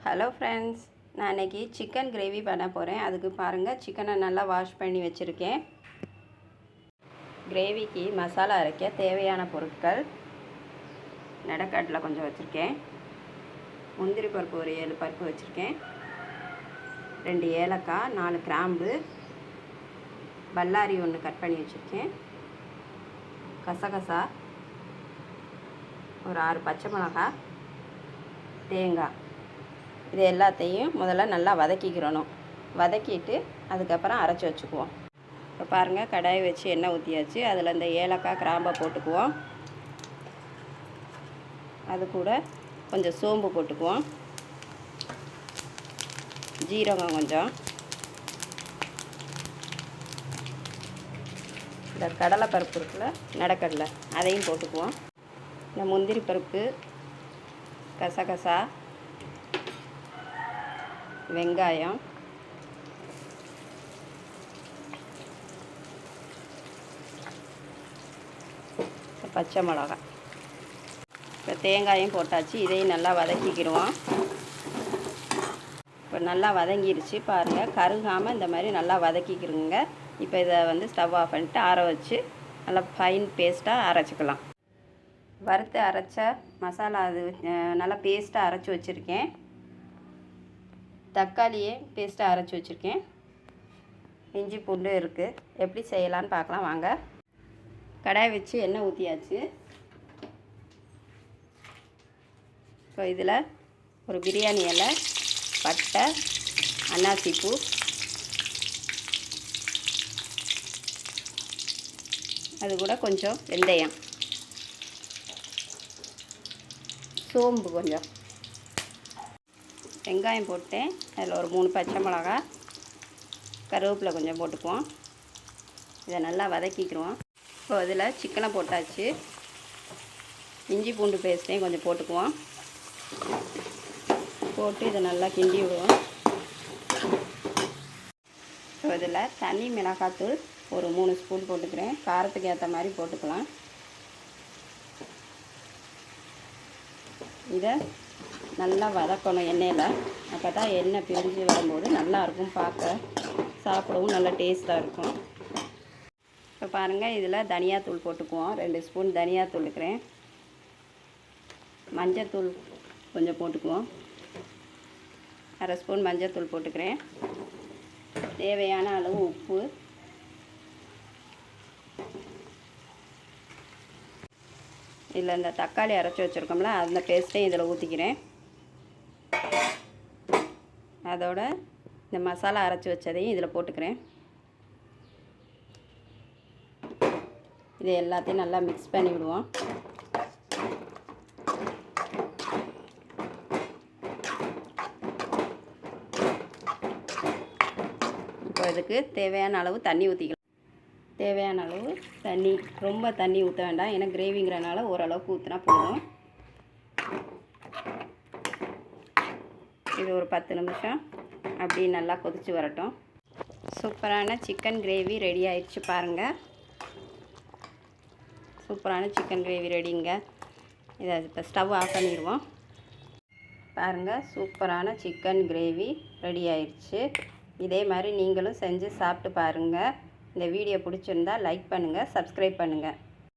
Hello friends, நான் இன்றைக்கி chicken gravy பண்ண போகிறேன். அதுக்கு பாருங்கள், சிக்கனை நல்லா வாஷ் பண்ணி வச்சுருக்கேன். கிரேவிக்கு மசாலா அரைக்க தேவையான பொருட்கள்: நெடக்கடலை கொஞ்சம் வச்சுருக்கேன், முந்திரி பருப்பு ஒரு 7 பருப்பு வச்சுருக்கேன், 2 ஏலக்காய், 4 கிராம்பு, பல்லாரி 1 கட் பண்ணி வச்சுருக்கேன், கசகசா ஒரு 6 பச்சை மிளகாய், தேங்காய். இது எல்லாத்தையும் முதல்ல நல்லா வதக்கிக்கிறணும். வதக்கிட்டு அதுக்கப்புறம் அரைச்சி வச்சுக்குவோம். இப்போ பாருங்கள், கடாயை வச்சு எண்ணெய் ஊற்றியாச்சு. அதில் இந்த ஏலக்காய் கிராம்பை போட்டுக்குவோம். அது கூட கொஞ்சம் சோம்பு போட்டுக்குவோம், ஜீரகம் கொஞ்சம், இந்த கடலைப்பருப்பு இருக்குல்ல, நெடக்கடலை, அதையும் போட்டுக்குவோம். இந்த முந்திரி பருப்பு, கசகசா, வெங்காயம், பச்சை மிளகாய். இப்போ தேங்காயும் போட்டாச்சு. இதையும் நல்லா வதக்கிக்கிடுவோம். இப்போ நல்லா வதங்கிருச்சு பாருங்கள். கருகாமல் இந்த மாதிரி நல்லா வதக்கிக்கிடுங்க. இப்போ இதை ஸ்டவ் ஆஃப் பண்ணிட்டு ஆற வச்சு நல்லா ஃபைன் பேஸ்ட்டாக அரைச்சிக்கலாம். வறுத்து அரைச்ச மசாலா அது நல்லா பேஸ்ட்டாக அரைச்சி வச்சுருக்கேன். தக்காளியே பேஸ்ட்டாக அரைச்சி வச்சுருக்கேன். இஞ்சி பூண்டு இருக்குது. எப்படி செய்யலான்னு பார்க்கலாம் வாங்க. கடாய் வச்சு எண்ணெய் ஊற்றியாச்சு. இப்போ இதில் ஒரு பிரியாணி இலை, பட்டை, அன்னாசி பூ, அது கூட கொஞ்சம் வெந்தயம், சோம்பு கொஞ்சம், வெங்காயம் போட்டேன். அதில் ஒரு 3 பச்சை மிளகாய், கருவேப்பிலை கொஞ்சம் போட்டுக்குவோம். இதை நல்லா வதக்கிக்கிறோம். இப்போ இதில் சிக்கனை போட்டாச்சு. இஞ்சி பூண்டு பேஸ்ட்டையும் கொஞ்சம் போட்டுக்குவோம். போட்டு இதை நல்லா கிண்டி விடுவோம். இப்போ இதில் தனி மிளகாத்தூள் ஒரு 3 ஸ்பூன் போட்டுக்கிறேன். காரத்துக்கு ஏற்ற மாதிரி போட்டுக்கலாம். இதை நல்லா வதக்கணும் எண்ணெயில். அப்போ தான் எண்ணெய் பிரிஞ்சு வரும்போது நல்லாயிருக்கும், பார்க்க சாப்பிடவும் நல்லா டேஸ்ட்டாக இருக்கும். இப்போ பாருங்கள், இதில் தனியாத்தூள் போட்டுக்குவோம். 2 ஸ்பூன் தனியாத்தூள் இருக்கிறேன். மஞ்சத்தூள் கொஞ்சம் போட்டுக்குவோம். 1/2 ஸ்பூன் மஞ்சத்தூள் போட்டுக்கிறேன். தேவையான அளவு உப்பு, இதில் இந்த தக்காளி அரைச்சி வச்சுருக்கோம்ல, அந்த பேஸ்ட்டையும் இதில் ஊற்றிக்கிறேன். அதோட இந்த மசாலா அரைச்சி வச்சதையும் இதில் போட்டுக்கிறேன். இது எல்லாத்தையும் நல்லா மிக்ஸ் பண்ணி விடுவோம். இப்போ இதுக்கு தேவையான அளவு தண்ணி ஊற்றிக்கலாம். தேவையான அளவு தண்ணி, ரொம்ப தண்ணி ஊற்ற வேண்டாம், ஏன்னா கிரேவிங்கிறனால ஓரளவுக்கு ஊற்றினா போதும். இது ஒரு 10 நிமிஷம் அப்படி நல்லா கொதித்து வரட்டும். சூப்பரான சிக்கன் கிரேவி ரெடி ஆயிடுச்சு பாருங்கள். சூப்பரான சிக்கன் கிரேவி ரெடிங்க. இதை இப்போ ஸ்டவ் ஆஃப் பண்ணிடுவோம். பாருங்கள், சூப்பரான சிக்கன் கிரேவி ரெடி ஆயிடுச்சு. இதே மாதிரி நீங்களும் செஞ்சு சாப்பிட்டு பாருங்கள். இந்த வீடியோ பிடிச்சிருந்தா லைக் பண்ணுங்கள், சப்ஸ்கிரைப் பண்ணுங்கள்.